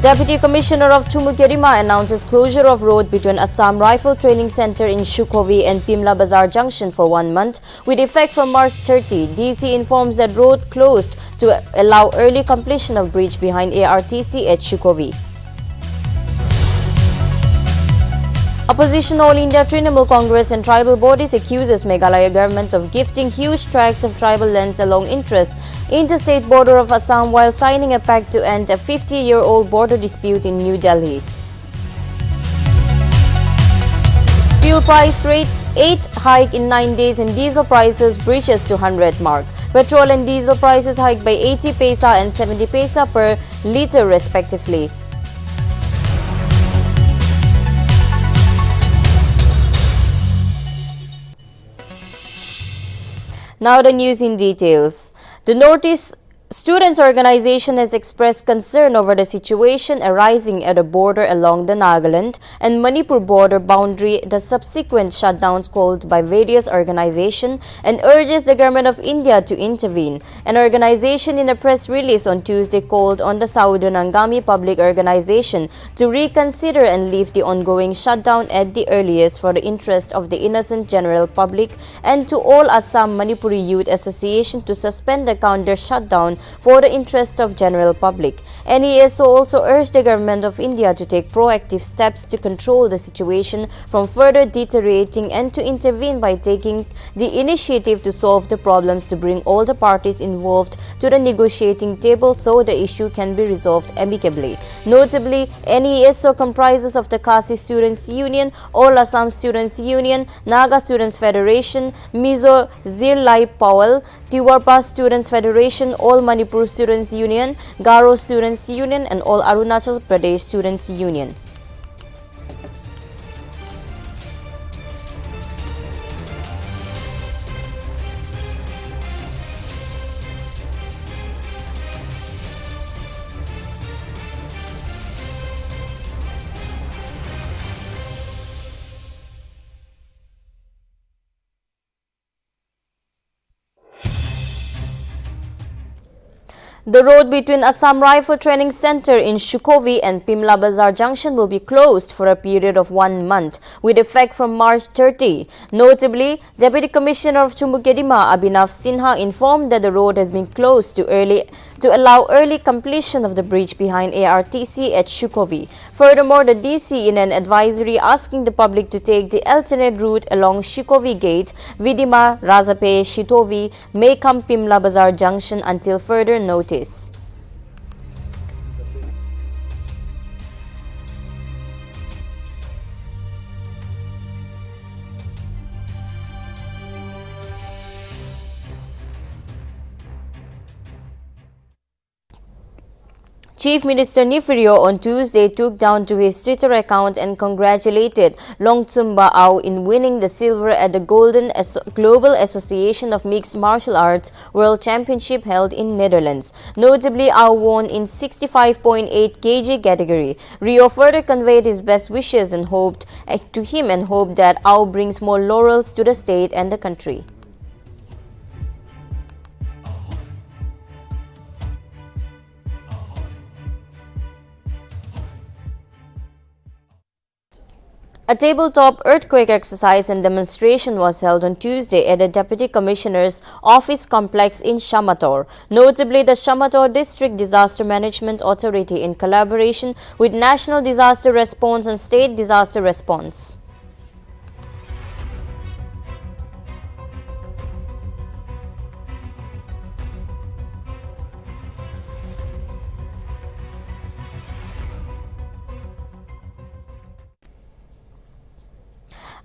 Deputy Commissioner of Chumukedima announces closure of road between Assam Rifle Training Center in Shukhovi and Pimla Bazar Junction for 1 month with effect from March 30. DC informs that road closed to allow early completion of bridge behind ARTC at Shukhovi. Opposition All India Trinamool Congress and tribal bodies accuses Meghalaya government of gifting huge tracts of tribal lands along interstate border of Assam while signing a pact to end a 50-year-old border dispute in New Delhi. Fuel price rates 8 hike in 9 days and diesel prices breaches to 100 mark. Petrol and diesel prices hiked by 80 paisa and 70 paisa per litre respectively. Now the news in details. The Northeast Students' Organization has expressed concern over the situation arising at the border along the Nagaland and Manipur border boundary, the subsequent shutdowns called by various organizations, and urges the Government of India to intervene. An organization in a press release on Tuesday called on the Southern Angami Public Organization to reconsider and lift the ongoing shutdown at the earliest for the interest of the innocent general public, and to all Assam-Manipuri Youth Association to suspend the counter shutdown for the interest of general public. NESO also urged the Government of India to take proactive steps to control the situation from further deteriorating and to intervene by taking the initiative to solve the problems to bring all the parties involved to the negotiating table so the issue can be resolved amicably. Notably, NESO comprises of the Khasi Students Union, All Assam Students Union, Naga Students Federation, Mizo Zirlai Powell, Tiwarpa Students Federation, All Manipur Students Union, Garo Students Union, and All Arunachal Pradesh Students Union. The road between Assam Rifle Training Center in Shukhovi and Pimla Bazar Junction will be closed for a period of 1 month with effect from March 30. Notably, Deputy Commissioner of Chumukedima Abhinav Sinha informed that the road has been closed to allow early completion of the bridge behind ARTC at Shukhovi. Furthermore, the DC in an advisory asking the public to take the alternate route along Shukhovi Gate, Vidima, Razape, Shitovi, Mekham Pimla Bazar Junction until further notice. Chief Minister Nifirio on Tuesday took down to his Twitter account and congratulated Longtsumba Au in winning the silver at the Global Association of Mixed Martial Arts World Championship held in Netherlands. Notably, Au won in 65.8 kg category. Rio further conveyed his best wishes and hoped that Au brings more laurels to the state and the country. A tabletop earthquake exercise and demonstration was held on Tuesday at the Deputy Commissioner's Office complex in Shamator. Notably, the Shamator District Disaster Management Authority in collaboration with National Disaster Response and State Disaster Response.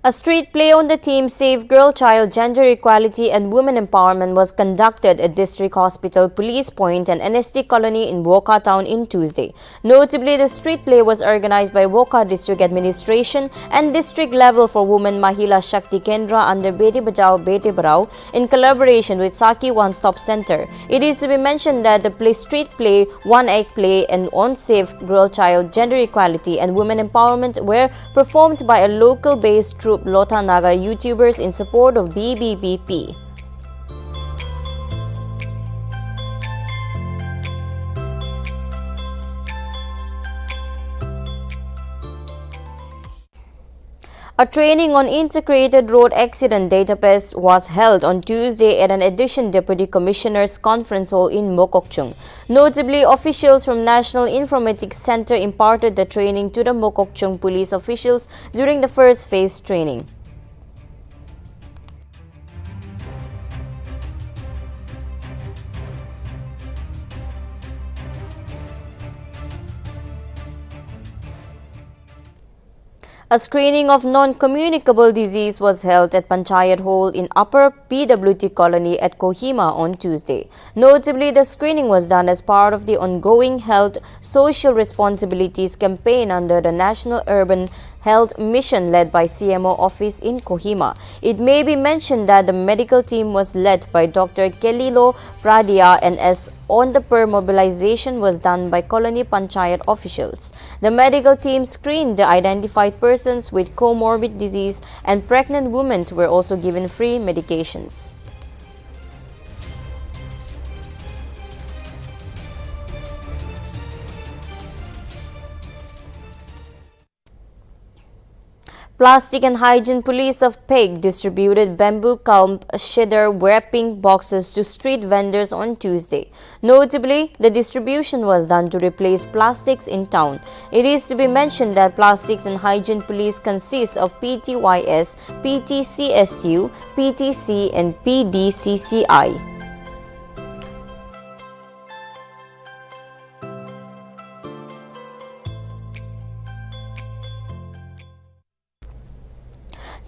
A street play on the theme Save Girl Child Gender Equality and Women Empowerment was conducted at District Hospital, Police Point and NST Colony in Woka Town in Tuesday. Notably, the street play was organized by Woka District Administration and District Level for Women Mahila Shakti Kendra under Beti Bachao Beti Padhao in collaboration with Saki One Stop Center. It is to be mentioned that the street play, one act play and on Save Girl Child Gender Equality and Women Empowerment were performed by a local-based troupe Lota Naga YouTubers in support of BBBP. A training on integrated road accident database was held on Tuesday at an Addition Deputy Commissioner's Conference Hall in Mokokchung. Notably, officials from National Informatics Center imparted the training to the Mokokchung police officials during the first phase training. A screening of non-communicable disease was held at Panchayat Hall in Upper PWT Colony at Kohima on Tuesday. Notably, the screening was done as part of the ongoing Health Social Responsibilities campaign under the National Urban Health Mission led by CMO office in Kohima. It may be mentioned that the medical team was led by Dr. Kelilo Pradia and as on-the-per mobilization was done by Colony Panchayat officials. The medical team screened the identified persons with comorbid disease and pregnant women were also given free medications. Plastic and Hygiene Police of Peg distributed bamboo calm cedar wrapping boxes to street vendors on Tuesday. Notably, the distribution was done to replace plastics in town. It is to be mentioned that Plastics and Hygiene Police consists of PTYS, PTCSU, PTC and PDCCI.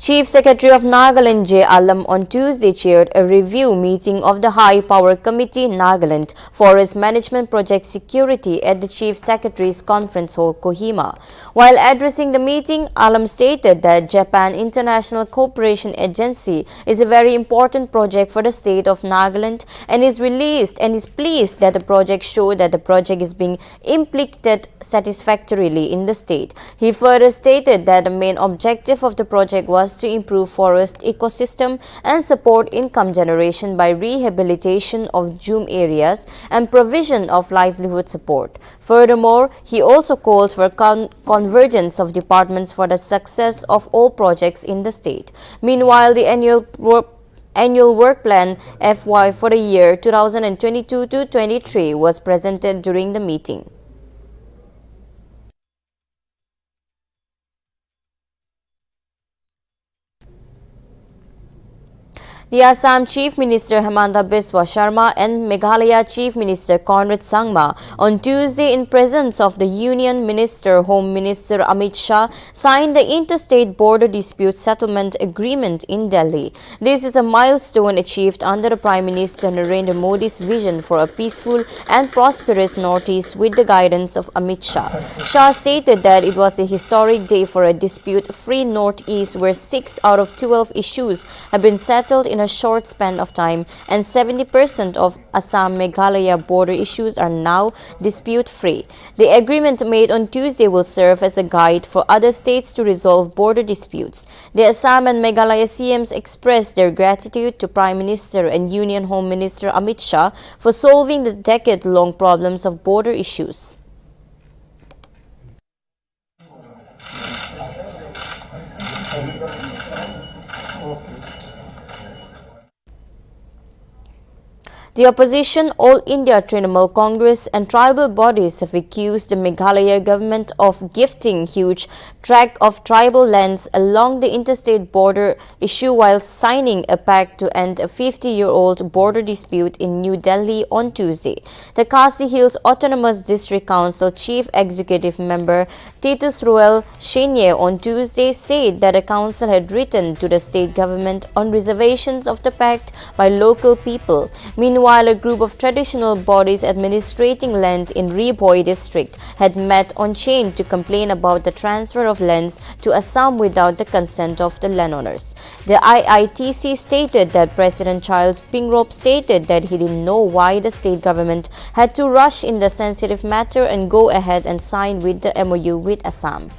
Chief Secretary of Nagaland J. Alam on Tuesday chaired a review meeting of the High Power Committee Nagaland Forest Management Project Security at the Chief Secretary's Conference Hall, Kohima. While addressing the meeting, Alam stated that Japan International Cooperation Agency is a very important project for the state of Nagaland and is pleased that the project showed that the project is being implemented satisfactorily in the state. He further stated that the main objective of the project was to improve forest ecosystem and support income generation by rehabilitation of dune areas and provision of livelihood support. Furthermore, he also called for convergence of departments for the success of all projects in the state. Meanwhile, the annual work plan FY for the year 2022-23 was presented during the meeting. The Assam Chief Minister Hemanta Biswa Sharma and Meghalaya Chief Minister Conrad Sangma on Tuesday in presence of the Union Minister Home Minister Amit Shah signed the Interstate Border Dispute Settlement Agreement in Delhi. This is a milestone achieved under the Prime Minister Narendra Modi's vision for a peaceful and prosperous Northeast with the guidance of Amit Shah. Shah stated that it was a historic day for a dispute-free Northeast where 6 out of 12 issues have been settled in a short span of time and 70% of Assam-Meghalaya border issues are now dispute-free. The agreement made on Tuesday will serve as a guide for other states to resolve border disputes. The Assam and Meghalaya CMs expressed their gratitude to Prime Minister and Union Home Minister Amit Shah for solving the decade-long problems of border issues. The opposition, All India Trinamool Congress and tribal bodies have accused the Meghalaya government of gifting huge tract of tribal lands along the interstate border issue while signing a pact to end a 50-year-old border dispute in New Delhi on Tuesday. The Khasi Hills Autonomous District Council Chief Executive Member Titus Ruel Shenye on Tuesday said that the council had written to the state government on reservations of the pact by local people. Meanwhile, a group of traditional bodies administrating land in Ribhoi district had met on chain to complain about the transfer of lands to Assam without the consent of the landowners. The IITC stated that President Charles Pingrop stated that he didn't know why the state government had to rush in the sensitive matter and go ahead and sign with the MOU with Assam.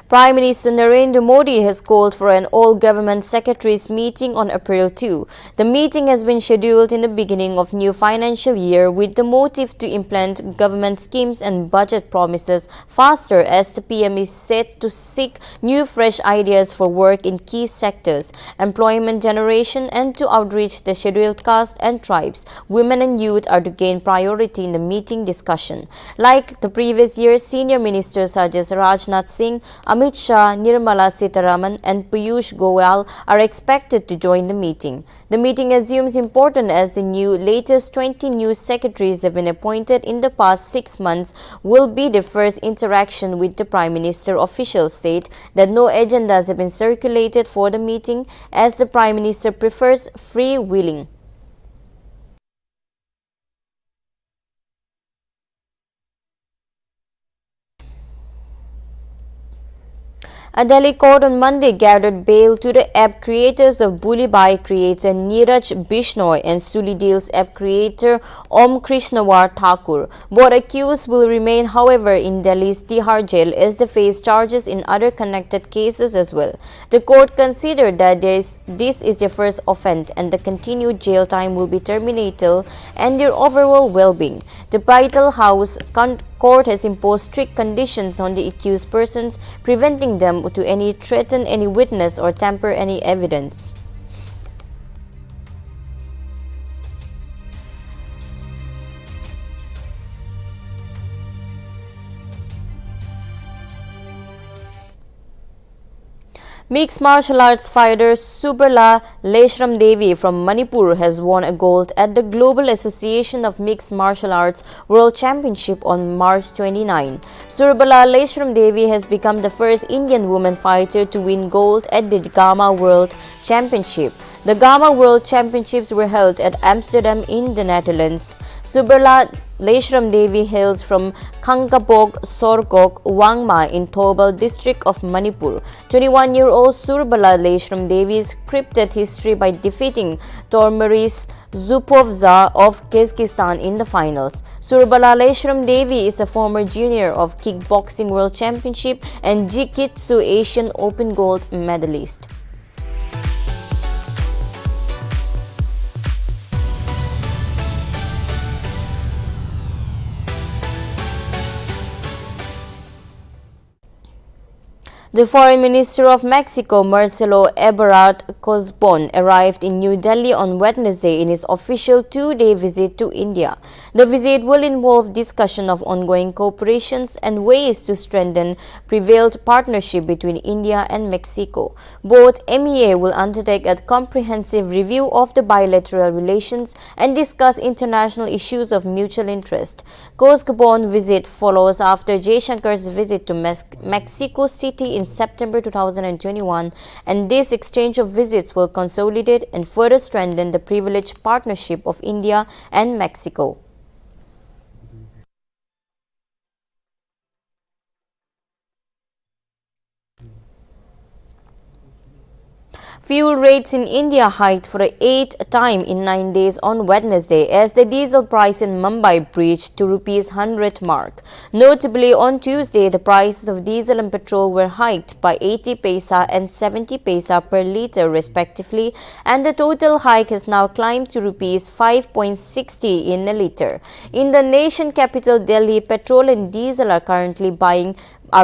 Prime Minister Narendra Modi has called for an all-government secretaries meeting on April 2. The meeting has been scheduled in the beginning of new financial year with the motive to implement government schemes and budget promises faster, as the PM is set to seek new fresh ideas for work in key sectors, employment generation, and to outreach the scheduled caste and tribes. Women and youth are to gain priority in the meeting discussion. Like the previous year, senior ministers such as Rajnath Singh, Amit Shah, Nirmala Sitharaman and Piyush Goyal are expected to join the meeting. The meeting assumes importance as the latest 20 new secretaries have been appointed in the past 6 months will be the first interaction with the Prime Minister. Officials said that no agendas have been circulated for the meeting as the Prime Minister prefers free-wheeling. A Delhi court on Monday granted bail to the app creators of Bully Bhai creator Neeraj Bishnoi and Suli Deals app creator Om Krishnawar Thakur. Both accused will remain, however, in Delhi's Tihar jail as they face charges in other connected cases as well. The court considered that this is their first offense and the continued jail time will be terminated and their overall well-being. The Baital House Court has imposed strict conditions on the accused persons, preventing them to threaten any witness or tamper any evidence. Mixed martial arts fighter Subrala Leshram Devi from Manipur has won a gold at the Global Association of Mixed Martial Arts World Championship on March 29. Subrala Leshram Devi has become the first Indian woman fighter to win gold at the Gamma World Championship. The Gamma World Championships were held at Amsterdam in the Netherlands. Subrala Leshram Devi hails from Kangkapok Sorkok, Wangma in Thoubal district of Manipur. 21-year-old Surbala Leshram Devi scripted history by defeating Tormaris Zupovza of Kyrgyzstan in the finals. Surbala Leshram Devi is a former junior of Kickboxing World Championship and Jiu-Jitsu Asian Open gold medalist. The Foreign Minister of Mexico, Marcelo Ebrard Cosbon, arrived in New Delhi on Wednesday in his official 2-day visit to India. The visit will involve discussion of ongoing cooperations and ways to strengthen prevailed partnership between India and Mexico. Both MEA will undertake a comprehensive review of the bilateral relations and discuss international issues of mutual interest. Cosbon's visit follows after Jaishankar's visit to Mexico City in September 2021, and this exchange of visits will consolidate and further strengthen the privileged partnership of India and Mexico. Fuel rates in India hiked for the 8th time in 9 days on Wednesday as the diesel price in Mumbai breached to Rs 100 mark. Notably, on Tuesday, the prices of diesel and petrol were hiked by 80 paisa and 70 paisa per litre respectively, and the total hike has now climbed to Rs 5.60 in a litre. In the nation capital Delhi, petrol and diesel are currently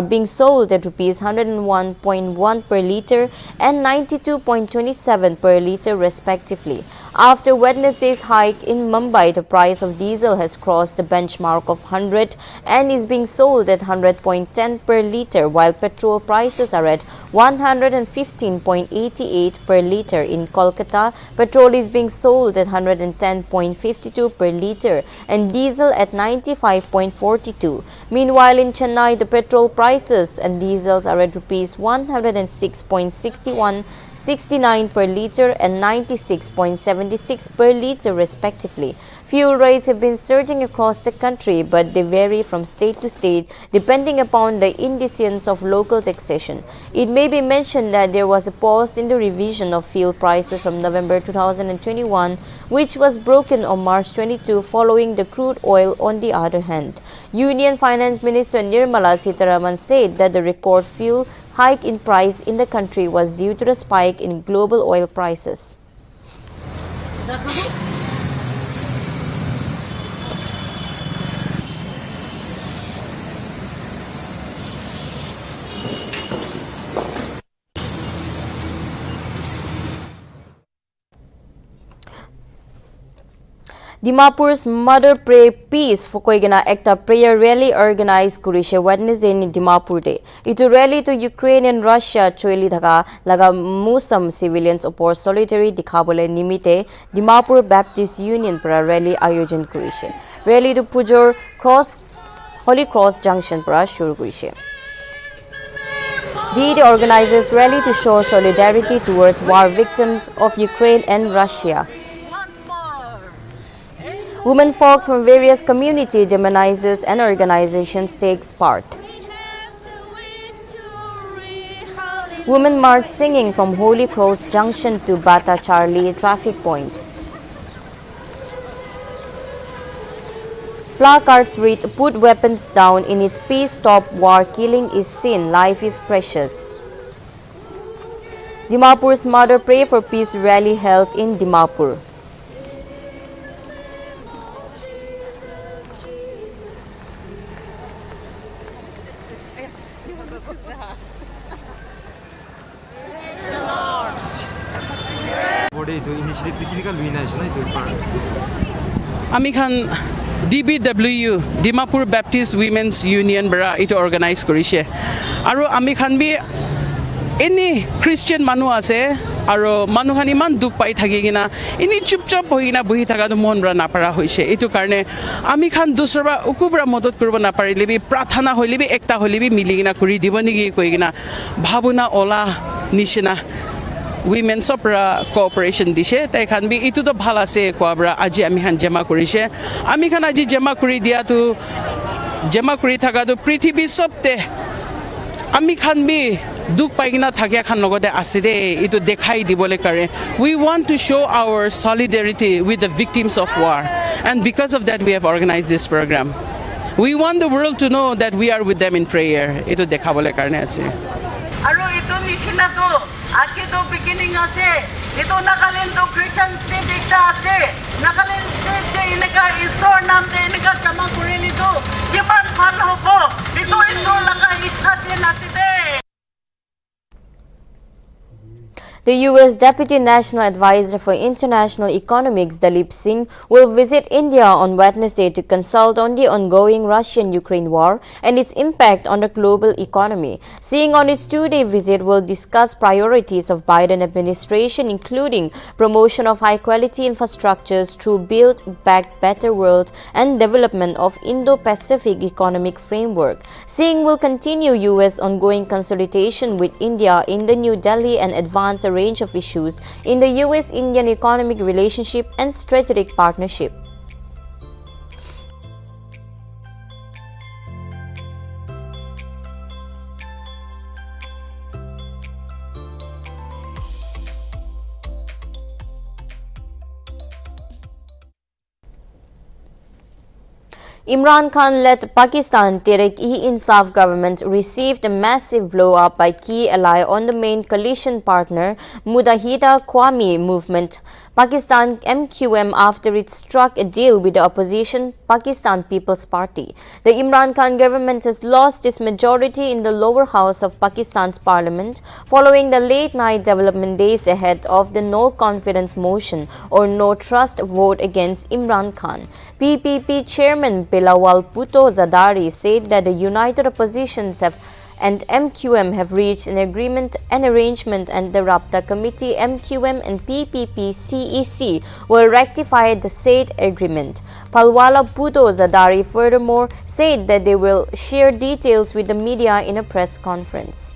being sold at Rs 101.1 per litre and 92.27 per litre respectively. After Wednesday's hike in Mumbai, the price of diesel has crossed the benchmark of 100 and is being sold at 100.10 per litre, while petrol prices are at 115.88 per litre. In Kolkata, petrol is being sold at 110.52 per litre and diesel at 95.42. Meanwhile, in Chennai, the petrol prices and diesels are at Rs 106.61, 69 per litre and 96.76 per litre respectively. Fuel rates have been surging across the country, but they vary from state to state depending upon the indices of local taxation. It may be mentioned that there was a pause in the revision of fuel prices from November 2021, which was broken on March 22 following the crude oil. On the other hand, Union Finance Minister Nirmala Sitharaman said that the record fuel hike in price in the country was due to the spike in global oil prices. Dimapur's Mother Pray Peace Fukoigana Ekta Prayer Rally organized Kurishe Wednesday in Dimapur Day. Itu rally to Ukraine and Russia choili thaka laga musam civilians opor solitary dikhabole nimite Dimapur Baptist Union para rally ayojan Kurishe. Rally to Pujor Holy Cross Junction para shuru Kurishe. The organizes rally to show solidarity towards war victims of Ukraine and Russia. Women folks from various community demonizers and organizations takes part. Women march singing from Holy Cross Junction to Bata Charlie traffic point. Placards read, "Put weapons down, in its peace stop war, killing is sin, life is precious." Dimapur's Mother Pray for Peace rally held in Dimapur. Amikhan DBW Dimapur Baptist Women's Union bara ito organize korise aro amikhan bi any Christian manu ase aro manuhan iman duk pai thagigina ini chupchap hoina buhi thaga do mon ra napara hoise itu karne amikhan dusra ukubra modot kurba naparile bi prathana hoile bi ekta hoile bi miligina kuri diboni gi koigina bhabuna ola nishina women sopra cooperation dishe tai khan bi itu to bhal ase koabra aji ami khan jama korise ami khan aji jama kuri dia tu jama kuri thaga do prithibi sobte ami khan bi duk paigina thakya khan logode aside itu dekhai dibole kare. We want to show our solidarity with the victims of war, and because of that we have organized this program. We want the world to know that we are with them in prayer. Itu dekhabole karne ase aro itu nishina to achi to beginning ase itu Nagaland to Christian state ekta ase Nagaland state te ineka isor nam te ineka jama kuri to kiman bhal hobo itu isor laga ichha te natide. The U.S. Deputy National Advisor for International Economics, Dalip Singh, will visit India on Wednesday to consult on the ongoing Russian-Ukraine war and its impact on the global economy. Singh on his two-day visit will discuss priorities of Biden administration, including promotion of high-quality infrastructures through Build Back Better World and development of Indo-Pacific Economic Framework. Singh will continue U.S. ongoing consultation with India in the New Delhi and advance a range of issues in the U.S.-Indian economic relationship and strategic partnership. Imran Khan-led Pakistan Tehreek-e-Insaf government received a massive blow-up by key ally on the main coalition partner Muttahida Qawmi movement, Pakistan MQM, after it struck a deal with the opposition Pakistan People's Party. The Imran Khan government has lost its majority in the lower house of Pakistan's parliament following the late-night development days ahead of the no confidence motion or no trust vote against Imran Khan. PPP chairman Bilawal Bhutto Zardari said that the united oppositions and MQM have reached an arrangement, and the Rabta Committee MQM and PPP CEC will rectify the said agreement. Palwala Bhutto Zardari furthermore said that they will share details with the media in a press conference.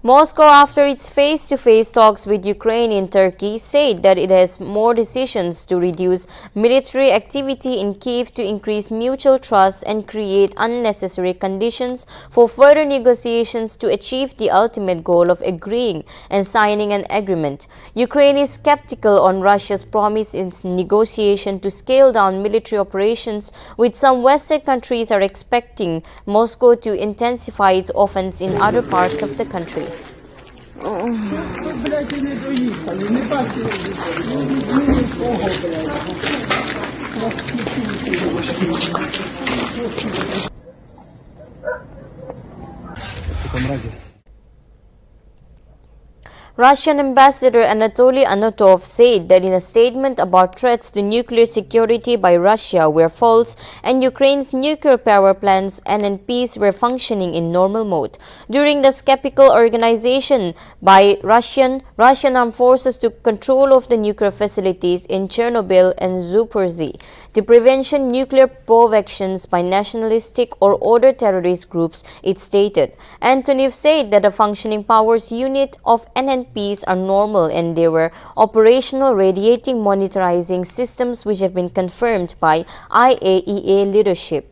Moscow, after its face-to-face talks with Ukraine in Turkey, said that it has more decisions to reduce military activity in Kyiv to increase mutual trust and create unnecessary conditions for further negotiations to achieve the ultimate goal of agreeing and signing an agreement. Ukraine is skeptical on Russia's promise in negotiation to scale down military operations, with some Western countries are expecting Moscow to intensify its offense in other parts of the country. Russian Ambassador Anatoly Anatov said that in a statement about threats to nuclear security by Russia were false and Ukraine's nuclear power plants and NPs were functioning in normal mode. During the skeptical organization by Russian armed forces took control of the nuclear facilities in Chernobyl and Zaporizhzhia to prevent nuclear provocations by nationalistic or other terrorist groups, it stated. Antonov said that the functioning powers unit of NPs are normal and they were operational radiating monitoring systems which have been confirmed by IAEA leadership.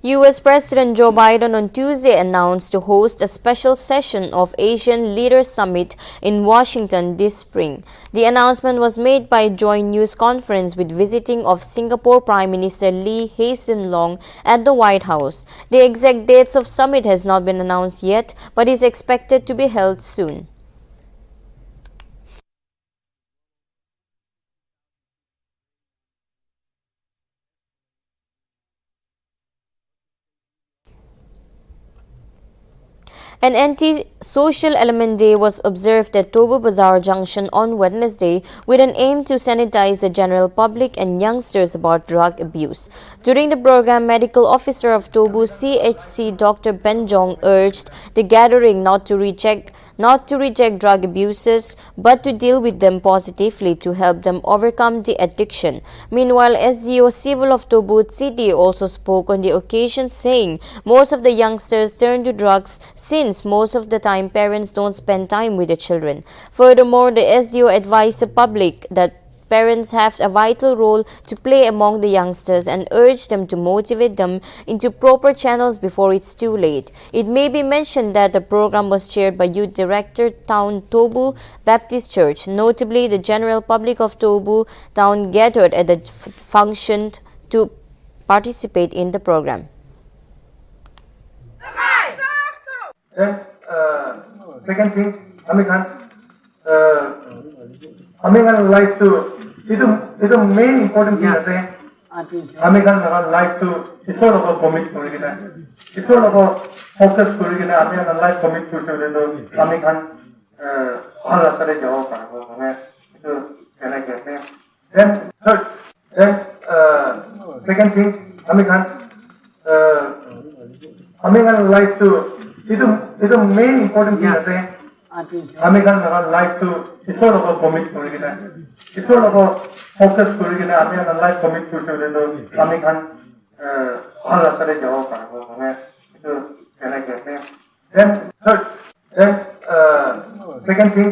U.S. President Joe Biden on Tuesday announced to host a special session of ASEAN Leaders Summit in Washington this spring. The announcement was made by a joint news conference with visiting of Singapore Prime Minister Lee Hsien Loong at the White House. The exact dates of summit has not been announced yet, but is expected to be held soon. An anti-social element day was observed at Tobu Bazaar Junction on Wednesday with an aim to sanitize the general public and youngsters about drug abuse. During the program, Medical Officer of Tobu CHC Dr. Ben Jong urged the gathering not to reject drug abuses but to deal with them positively to help them overcome the addiction. Meanwhile, SDO Civil of Tobu City also spoke on the occasion, saying most of the youngsters turn to drugs since most of the time parents don't spend time with the children. Furthermore, the SDO advised the public that parents have a vital role to play among the youngsters and urged them to motivate them into proper channels before it's too late. It may be mentioned that the program was chaired by Youth Director Town Tobu Baptist Church. Notably, the general public of Tobu Town gathered at the function to participate in the program. Then, second thing, American like to, it's a main important thing to say, American like to, it's sort of a commit to it's sort of a focus to American like commit to American, all of the job, then third, second thing, American like to, it's a main important thing to say, American like to, it's sort of a commit to it's sort of a focus to American like commit to American, all of the job, then third, second thing,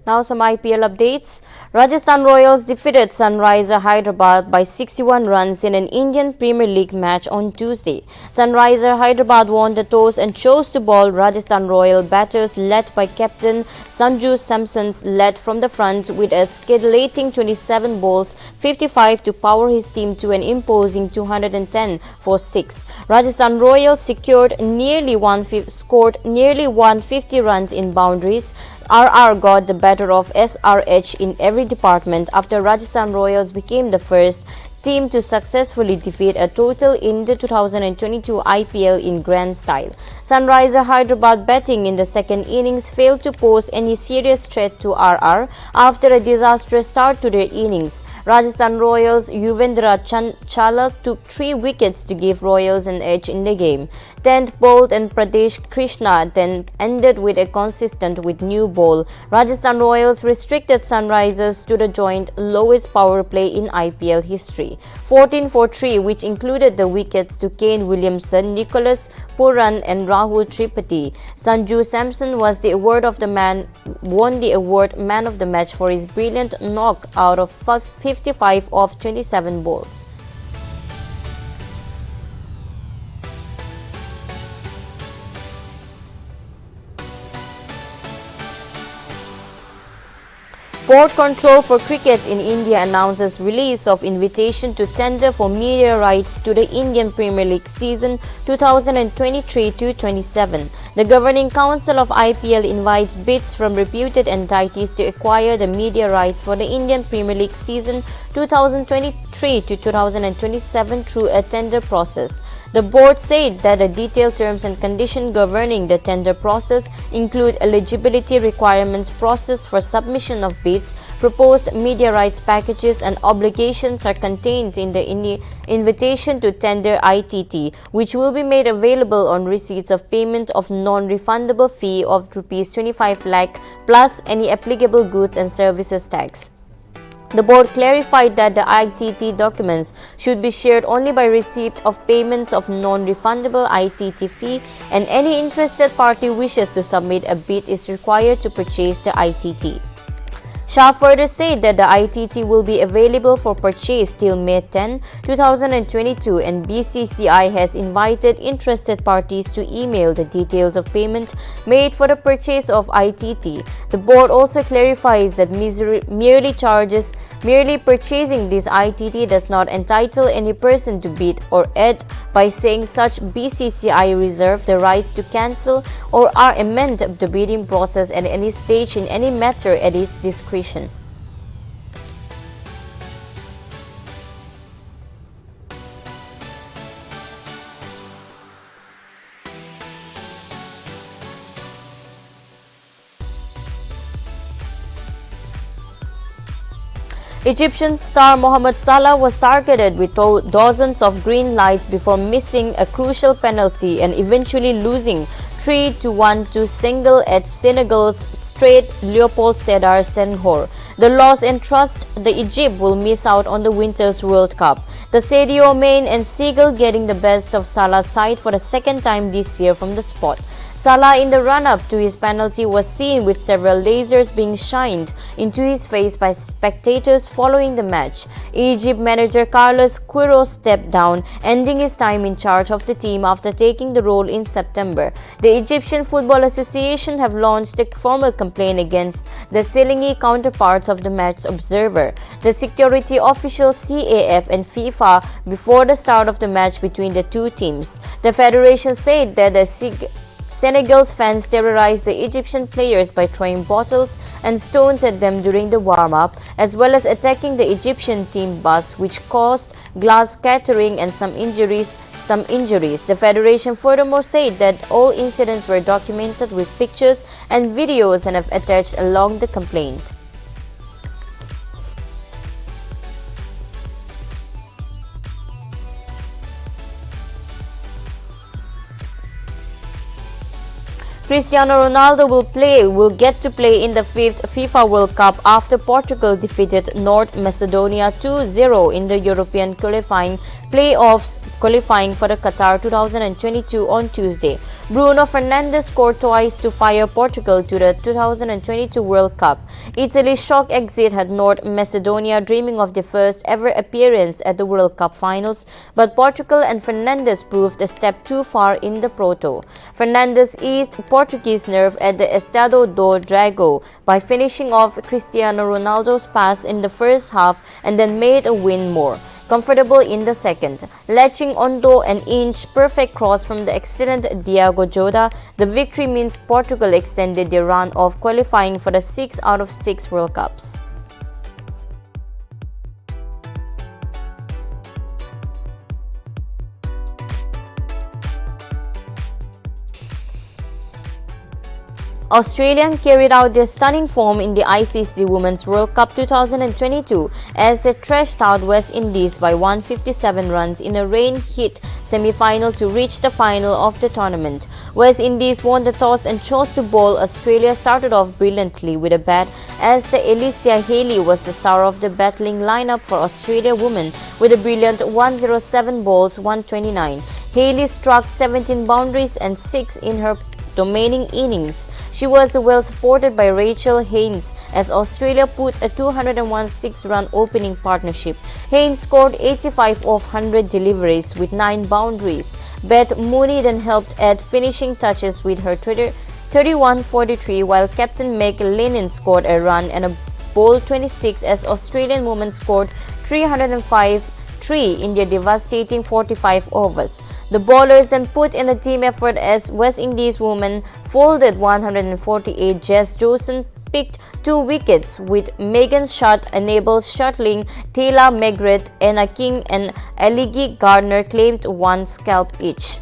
Now some IPL updates. Rajasthan Royals defeated Sunrisers Hyderabad by 61 runs in an Indian Premier League match on Tuesday. Sunrisers Hyderabad won the toss and chose to bowl. Rajasthan Royal batters led by captain Sanju Samson led from the front with a scintillating 27 balls, 55 to power his team to an imposing 210 for 6. Rajasthan Royals scored nearly 150 runs in boundaries. RR got the better of SRH in every department after Rajasthan Royals became the first team to successfully defeat a total in the 2022 IPL in grand style. Sunrisers Hyderabad batting in the second innings failed to pose any serious threat to RR after a disastrous start to their innings. Rajasthan Royals' Yuvendra Chahal took 3 wickets to give Royals an edge in the game. 10th Bolt and Pradesh Krishna then ended with a consistent with new ball. Rajasthan Royals restricted Sunrisers to the joint lowest power play in IPL history, 14 for 3, which included the wickets to Kane Williamson, Nicholas Pooran and Rahul Tripathi. Sanju Samson was the award of the won the award Man of the Match for his brilliant knock out of 55 of 27 balls. Board Control for Cricket in India announces release of invitation to tender for media rights to the Indian Premier League season 2023-27. The Governing Council of IPL invites bids from reputed entities to acquire the media rights for the Indian Premier League season 2023-2027 through a tender process. The board said that the detailed terms and conditions governing the tender process include eligibility requirements, process for submission of bids, proposed media rights packages, and obligations are contained in the invitation to tender ITT, which will be made available on receipts of payment of non-refundable fee of Rs 25 lakh plus any applicable goods and services tax. The board clarified that the ITT documents should be shared only by receipt of payments of non-refundable ITT fee, and any interested party wishes to submit a bid is required to purchase the ITT. Shah further said that the ITT will be available for purchase till May 10, 2022, and BCCI has invited interested parties to email the details of payment made for the purchase of ITT. The board also clarifies that merely purchasing this ITT does not entitle any person to bid or add by saying such. BCCI reserve the rights to cancel or amend the bidding process at any stage in any matter at its discretion. Egyptian star Mohamed Salah was targeted with dozens of green lights before missing a crucial penalty and eventually losing 3-1 to Senegal at Senegal's Stade Léopold Sédar Senghor. The loss entrusts the Egypt will miss out on the Winter's World Cup. The Sadio Mane and Senegal getting the best of Salah's side for the second time this year from the spot. Salah, in the run-up to his penalty, was seen with several lasers being shined into his face by spectators following the match. Egypt manager Carlos Queiroz stepped down, ending his time in charge of the team after taking the role in September. The Egyptian Football Association have launched a formal complaint against the Selengi counterparts of the match observer, the security official CAF and FIFA before the start of the match between the two teams. The federation said that the Senegal's fans terrorized the Egyptian players by throwing bottles and stones at them during the warm-up, as well as attacking the Egyptian team bus, which caused glass scattering and some injuries. The federation furthermore said that all incidents were documented with pictures and videos and have attached along the complaint. Cristiano Ronaldo will get to play in the 5th FIFA World Cup after Portugal defeated North Macedonia 2-0 in the European qualifying for the Qatar 2022 on Tuesday. Bruno Fernandes scored twice to fire Portugal to the 2022 World Cup. Italy's shock exit had North Macedonia dreaming of the first ever appearance at the World Cup finals, but Portugal and Fernandes proved a step too far in the proto. Fernandes eased Portuguese nerve at the Estádio do Dragão by finishing off Cristiano Ronaldo's pass in the first half and then made a win more comfortable in the second, latching onto an inch-perfect cross from the excellent Diogo Jota. The victory means Portugal extended their run of qualifying for the 6 out of 6 World Cups. Australia carried out their stunning form in the ICC Women's World Cup 2022 as they thrashed out West Indies by 157 runs in a rain-hit semi-final to reach the final of the tournament. West Indies won the toss and chose to bowl. Australia started off brilliantly with a bat as the Alicia Haley was the star of the battling lineup for Australia women with a brilliant 107 balls 129. Haley struck 17 boundaries and 6 in her dominating innings. She was well supported by Rachel Haynes as Australia put a 201 6-run opening partnership. Haynes scored 85 of 100 deliveries with 9 boundaries. Beth Mooney then helped add finishing touches with her 31-43, while Captain Meg Lennon scored a run and a bowled 26 as Australian women scored 305-3 in their devastating 45 overs. The bowlers then put in a team effort as West Indies women folded 148. Jess Johnson picked 2 wickets with Megan's shot enabled shuttling Taylor Megret, Anna King and Aligi Gardner claimed 1 scalp each.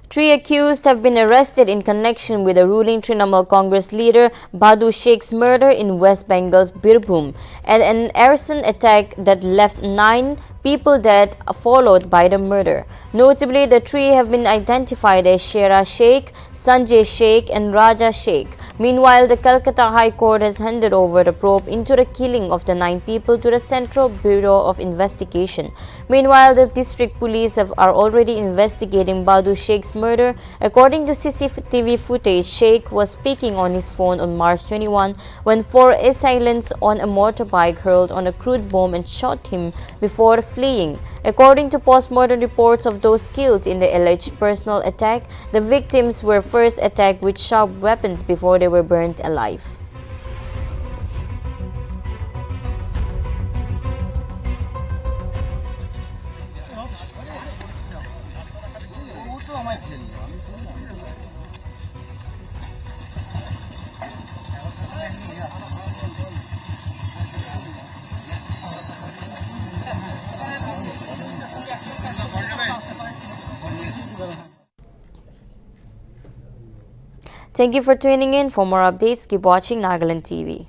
Three accused have been arrested in connection with the ruling Trinamool Congress leader Badu Sheikh's murder in West Bengal's Birbhum and an arson attack that left 9 people dead followed by the murder. Notably, the 3 have been identified as Shera Sheikh, Sanjay Sheikh and Raja Sheikh. Meanwhile, the Calcutta High Court has handed over the probe into the killing of the 9 people to the Central Bureau of Investigation. Meanwhile, the district police are already investigating Badu Sheikh's murder. According to CCTV footage, Sheikh was speaking on his phone on March 21 when 4 assailants on a motorbike hurled on a crude bomb and shot him before fleeing. According to post-mortem reports of those killed in the alleged personal attack, the victims were first attacked with sharp weapons before they were burnt alive. Thank you for tuning in. For more updates, keep watching Nagaland TV.